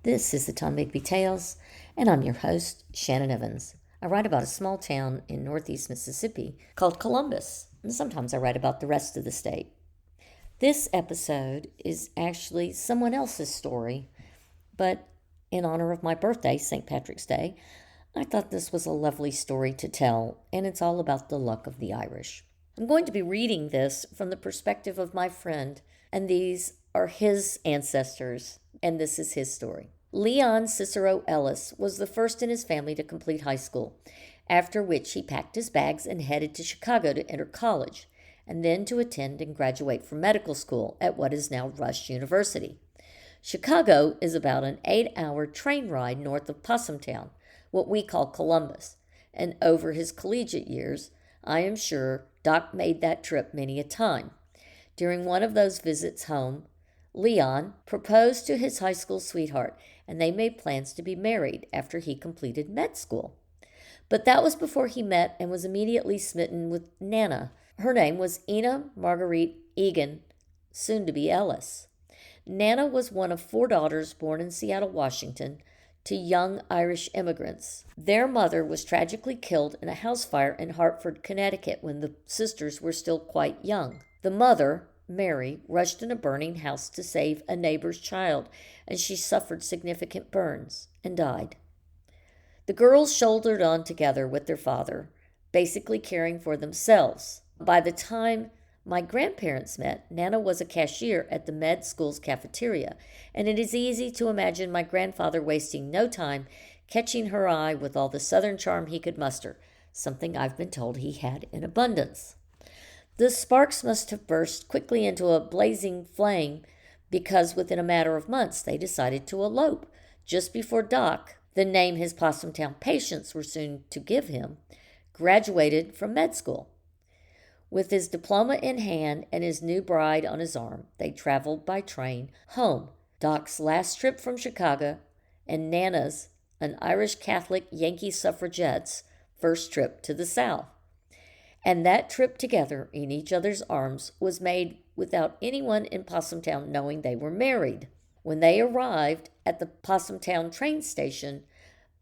This is the Tom Bigby Tales, and I'm your host, Shannon Evans. I write about a small town in northeast Mississippi called Columbus, and sometimes I write about the rest of the state. This episode is actually someone else's story, but in honor of my birthday, St. Patrick's Day, I thought this was a lovely story to tell, and it's all about the luck of the Irish. I'm going to be reading this from the perspective of my friend, and these are his ancestors, and this is his story. Leon Cicero Ellis was the first in his family to complete high school, after which he packed his bags and headed to Chicago to enter college, and then to attend and graduate from medical school at what is now Rush University. Chicago is about an 8-hour train ride north of Possum Town, what we call Columbus, and over his collegiate years, I am sure Doc made that trip many a time. During one of those visits home, Leon proposed to his high school sweetheart, and they made plans to be married after he completed med school. But that was before he met and was immediately smitten with Nana. Her name was Ina Marguerite Egan, soon to be Ellis. Nana was one of 4 daughters born in Seattle, Washington, to young Irish immigrants. Their mother was tragically killed in a house fire in Hartford, Connecticut when the sisters were still quite young. The mother, Mary, rushed in a burning house to save a neighbor's child, and she suffered significant burns and died. The girls shouldered on together with their father, basically caring for themselves. By the time my grandparents met, Nana was a cashier at the med school's cafeteria, and it is easy to imagine my grandfather wasting no time catching her eye with all the southern charm he could muster, something I've been told he had in abundance. The sparks must have burst quickly into a blazing flame because within a matter of months they decided to elope, just before Doc, the name his Possum Town patients were soon to give him, graduated from med school. With his diploma in hand and his new bride on his arm, they traveled by train home, Doc's last trip from Chicago, and Nana's, an Irish Catholic Yankee suffragette's, first trip to the South. And that trip together in each other's arms was made without anyone in Possum Town knowing they were married. When they arrived at the Possum Town train station,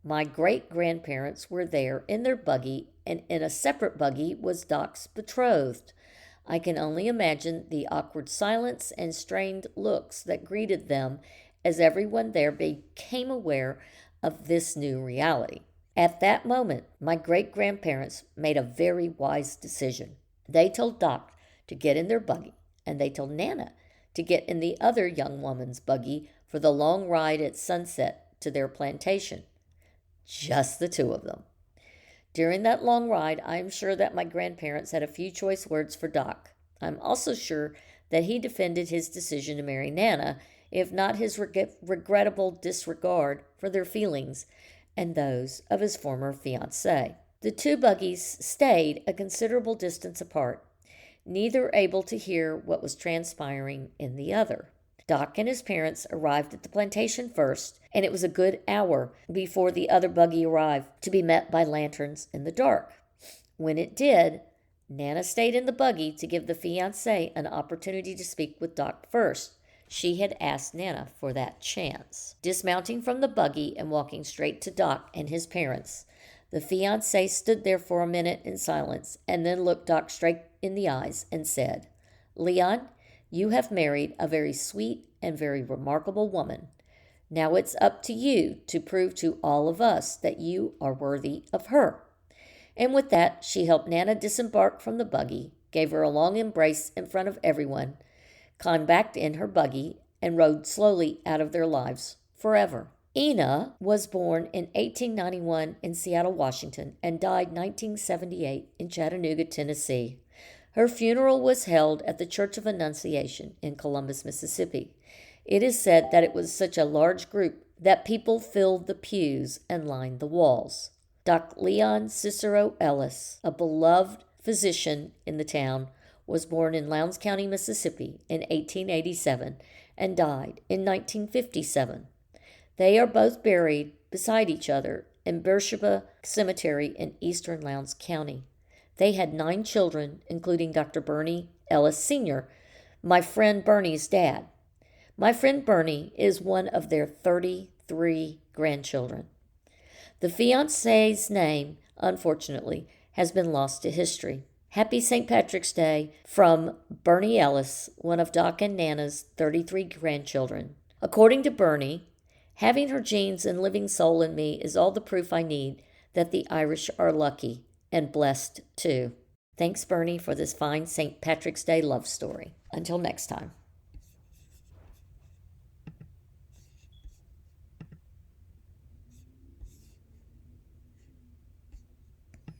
my great-grandparents were there in their buggy, and in a separate buggy was Doc's betrothed. I can only imagine the awkward silence and strained looks that greeted them as everyone there became aware of this new reality. At that moment, my great-grandparents made a very wise decision. They told Doc to get in their buggy, and they told Nana to get in the other young woman's buggy for the long ride at sunset to their plantation. Just the 2 of them. During that long ride, I am sure that my grandparents had a few choice words for Doc. I'm also sure that he defended his decision to marry Nana, if not his regrettable disregard for their feelings and those of his former fiancée. The 2 buggies stayed a considerable distance apart, neither able to hear what was transpiring in the other. Doc and his parents arrived at the plantation first, and it was a good hour before the other buggy arrived, to be met by lanterns in the dark. When it did, Nana stayed in the buggy to give the fiancé an opportunity to speak with Doc first. She had asked Nana for that chance. Dismounting from the buggy and walking straight to Doc and his parents, the fiancé stood there for a minute in silence and then looked Doc straight in the eyes and said, "Leon, you have married a very sweet and very remarkable woman. Now it's up to you to prove to all of us that you are worthy of her." And with that, she helped Nana disembark from the buggy, gave her a long embrace in front of everyone, climbed back in her buggy, and rode slowly out of their lives forever. Ina was born in 1891 in Seattle, Washington, and died 1978 in Chattanooga, Tennessee. Her funeral was held at the Church of Annunciation in Columbus, Mississippi. It is said that it was such a large group that people filled the pews and lined the walls. Dr. Leon Cicero Ellis, a beloved physician in the town, was born in Lowndes County, Mississippi in 1887 and died in 1957. They are both buried beside each other in Beersheba Cemetery in eastern Lowndes County. They had 9 children, including Dr. Bernie Ellis Sr., my friend Bernie's dad. My friend Bernie is one of their 30 3 grandchildren. The fiancé's name, unfortunately, has been lost to history. Happy St. Patrick's Day from Bernie Ellis, one of Doc and Nana's 33 grandchildren. According to Bernie, having her genes and living soul in me is all the proof I need that the Irish are lucky and blessed too. Thanks, Bernie, for this fine St. Patrick's Day love story. Until next time.